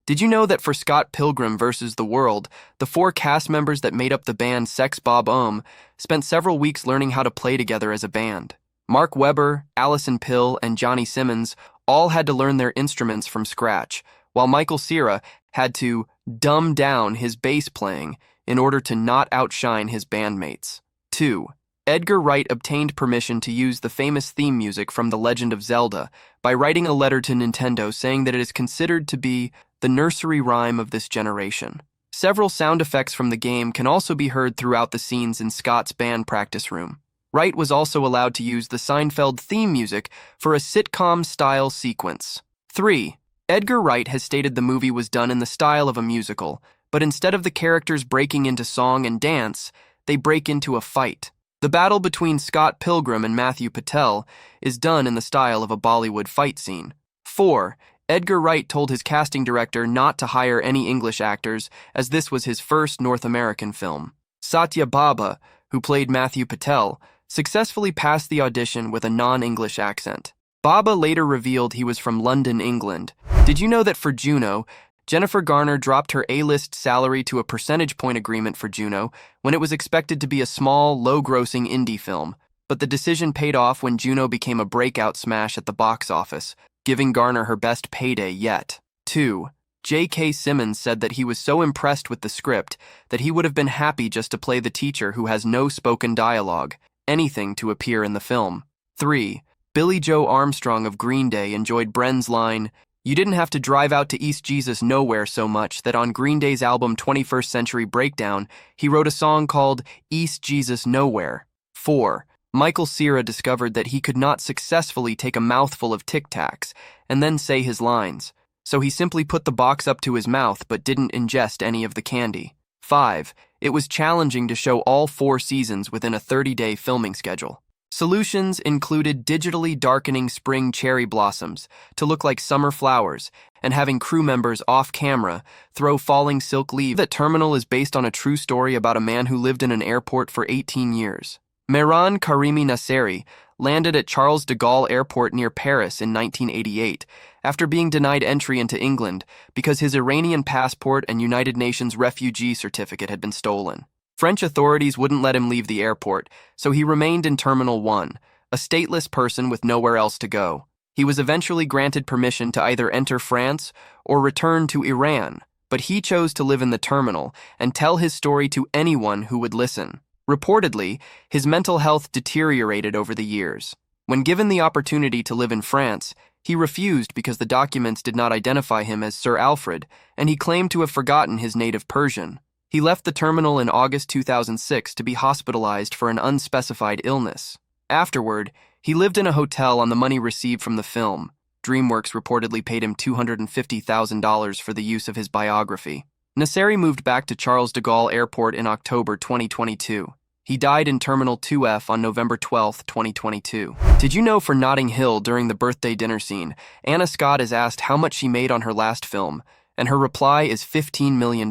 Did you know that for Scott Pilgrim vs. the World, the four cast members that made up the band Sex Bob spent several weeks learning how to play together as a band? Mark Webber, Allison Pill, and Johnny Simmons all had to learn their instruments from scratch, while Michael Cera had to dumb down his bass playing in order to not outshine his bandmates. 2. Edgar Wright obtained permission to use the famous theme music from The Legend of Zelda by writing a letter to Nintendo saying that it is considered to be the nursery rhyme of this generation. Several sound effects from the game can also be heard throughout the scenes in Scott's band practice room. Wright was also allowed to use the Seinfeld theme music for a sitcom-style sequence. 3. Edgar Wright has stated the movie was done in the style of a musical, but instead of the characters breaking into song and dance, they break into a fight. The battle between Scott Pilgrim and Matthew Patel is done in the style of a Bollywood fight scene. 4. Edgar Wright told his casting director not to hire any English actors, as this was his first North American film. Satya Bhabha, who played Matthew Patel, successfully passed the audition with a non-English accent. Bhabha later revealed he was from London, England. Did you know that for Juno, Jennifer Garner dropped her A-list salary to a percentage point agreement for Juno when it was expected to be a small, low-grossing indie film, but the decision paid off when Juno became a breakout smash at the box office, giving Garner her best payday yet. 2. J.K. Simmons said that he was so impressed with the script that he would have been happy just to play the teacher who has no spoken dialogue, anything to appear in the film. 3. Billy Joe Armstrong of Green Day enjoyed Bren's line, "You didn't have to drive out to East Jesus Nowhere so much that on Green Day's album 21st Century Breakdown, he wrote a song called East Jesus Nowhere." 4. Michael Cera discovered that he could not successfully take a mouthful of Tic Tacs and then say his lines, so he simply put the box up to his mouth but didn't ingest any of the candy. 5. It was challenging to show all 4 seasons within a 30-day filming schedule. Solutions included digitally darkening spring cherry blossoms to look like summer flowers and having crew members off-camera throw falling silk leaves. That Terminal is based on a true story about a man who lived in an airport for 18 years. Mehran Karimi Nasseri landed at Charles de Gaulle Airport near Paris in 1988 after being denied entry into England because his Iranian passport and United Nations refugee certificate had been stolen. French authorities wouldn't let him leave the airport, so he remained in Terminal 1, a stateless person with nowhere else to go. He was eventually granted permission to either enter France or return to Iran, but he chose to live in the terminal and tell his story to anyone who would listen. Reportedly, his mental health deteriorated over the years. When given the opportunity to live in France, he refused because the documents did not identify him as Sir Alfred, and he claimed to have forgotten his native Persian. He left the terminal in August 2006 to be hospitalized for an unspecified illness. Afterward, he lived in a hotel on the money received from the film. DreamWorks reportedly paid him $250,000 for the use of his biography. Nasseri moved back to Charles de Gaulle Airport in October 2022. He died in Terminal 2F on November 12, 2022. Did you know for Notting Hill during the birthday dinner scene, Anna Scott is asked how much she made on her last film, and her reply is $15 million.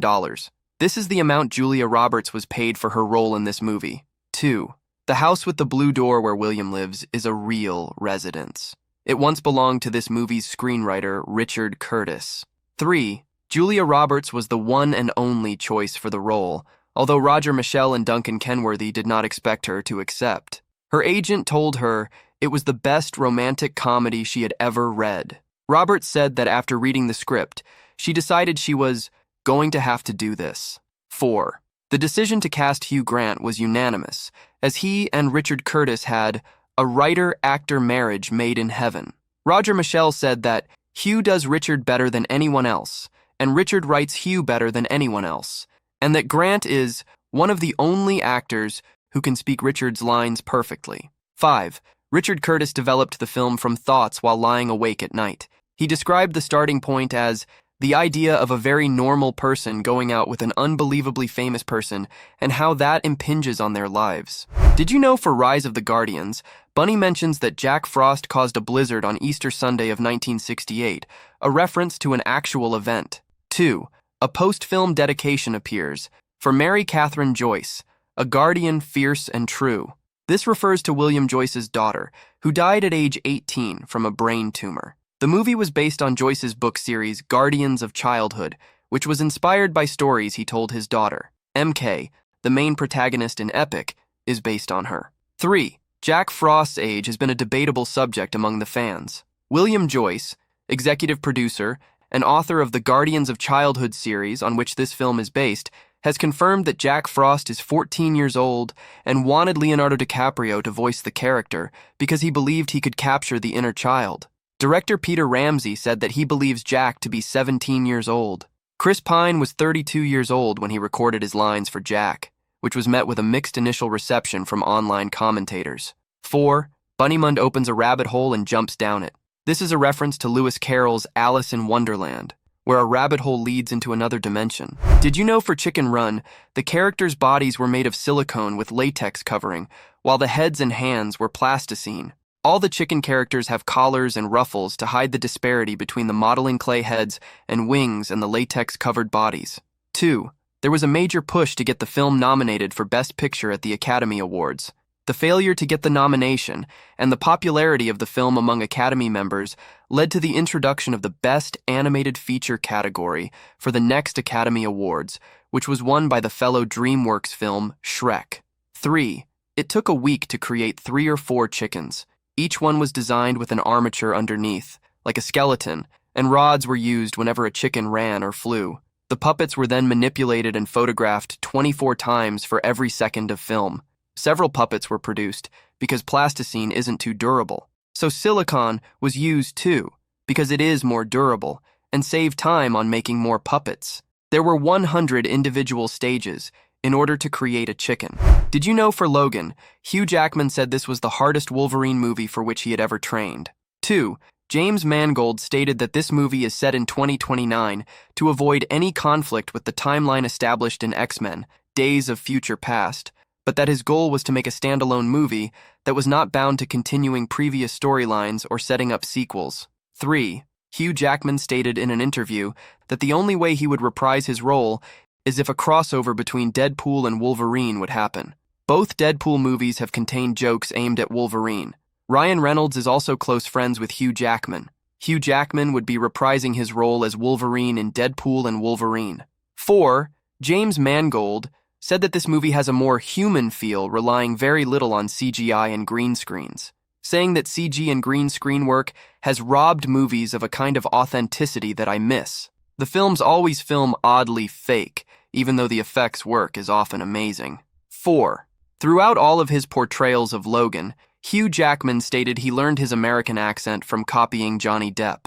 This is the amount Julia Roberts was paid for her role in this movie. 2. The house with the blue door where William lives is a real residence. It once belonged to this movie's screenwriter, Richard Curtis. 3. Julia Roberts was the one and only choice for the role, although Roger Michell and Duncan Kenworthy did not expect her to accept. Her agent told her it was the best romantic comedy she had ever read. Roberts said that after reading the script, she decided she was going to have to do this. 4. The decision to cast Hugh Grant was unanimous, as he and Richard Curtis had a writer-actor marriage made in heaven. Roger Michell said that Hugh does Richard better than anyone else, and Richard writes Hugh better than anyone else, and that Grant is one of the only actors who can speak Richard's lines perfectly. 5. Richard Curtis developed the film from thoughts while lying awake at night. He described the starting point as the idea of a very normal person going out with an unbelievably famous person and how that impinges on their lives. Did you know for Rise of the Guardians, Bunny mentions that Jack Frost caused a blizzard on Easter Sunday of 1968, a reference to an actual event. 2. A post-film dedication appears for Mary Catherine Joyce, a guardian fierce and true. This refers to William Joyce's daughter, who died at age 18 from a brain tumor. The movie was based on Joyce's book series Guardians of Childhood, which was inspired by stories he told his daughter. MK, the main protagonist in Epic, is based on her. 3. Jack Frost's age has been a debatable subject among the fans. William Joyce, executive producer and author of the Guardians of Childhood series on which this film is based, has confirmed that Jack Frost is 14 years old and wanted Leonardo DiCaprio to voice the character because he believed he could capture the inner child. Director Peter Ramsey said that he believes Jack to be 17 years old. Chris Pine was 32 years old when he recorded his lines for Jack, which was met with a mixed initial reception from online commentators. 4. Bunnymund opens a rabbit hole and jumps down it. This is a reference to Lewis Carroll's Alice in Wonderland, where a rabbit hole leads into another dimension. Did you know for Chicken Run, the characters' bodies were made of silicone with latex covering, while the heads and hands were plasticine? All the chicken characters have collars and ruffles to hide the disparity between the modeling clay heads and wings and the latex-covered bodies. 2. There was a major push to get the film nominated for Best Picture at the Academy Awards. The failure to get the nomination and the popularity of the film among Academy members led to the introduction of the Best Animated Feature category for the next Academy Awards, which was won by the fellow DreamWorks film Shrek. 3. It took a week to create 3 or 4 chickens. Each one was designed with an armature underneath, like a skeleton, and rods were used whenever a chicken ran or flew. The puppets were then manipulated and photographed 24 times for every second of film. Several puppets were produced because plasticine isn't too durable. So silicone was used too, because it is more durable, and saved time on making more puppets. There were 100 individual stages in order to create a chicken. Did you know for Logan, Hugh Jackman said this was the hardest Wolverine movie for which he had ever trained? 2. James Mangold stated that this movie is set in 2029 to avoid any conflict with the timeline established in X-Men, Days of Future Past, but that his goal was to make a standalone movie that was not bound to continuing previous storylines or setting up sequels. 3. Hugh Jackman stated in an interview that the only way he would reprise his role is if a crossover between Deadpool and Wolverine would happen. Both Deadpool movies have contained jokes aimed at Wolverine. Ryan Reynolds is also close friends with Hugh Jackman. Hugh Jackman would be reprising his role as Wolverine in Deadpool and Wolverine. 4. James Mangold said that this movie has a more human feel, relying very little on CGI and green screens, saying that CG and green screen work has robbed movies of a kind of authenticity that I miss. The films always film oddly fake, even though the effects work is often amazing. 4. Throughout all of his portrayals of Logan, Hugh Jackman stated he learned his American accent from copying Johnny Depp.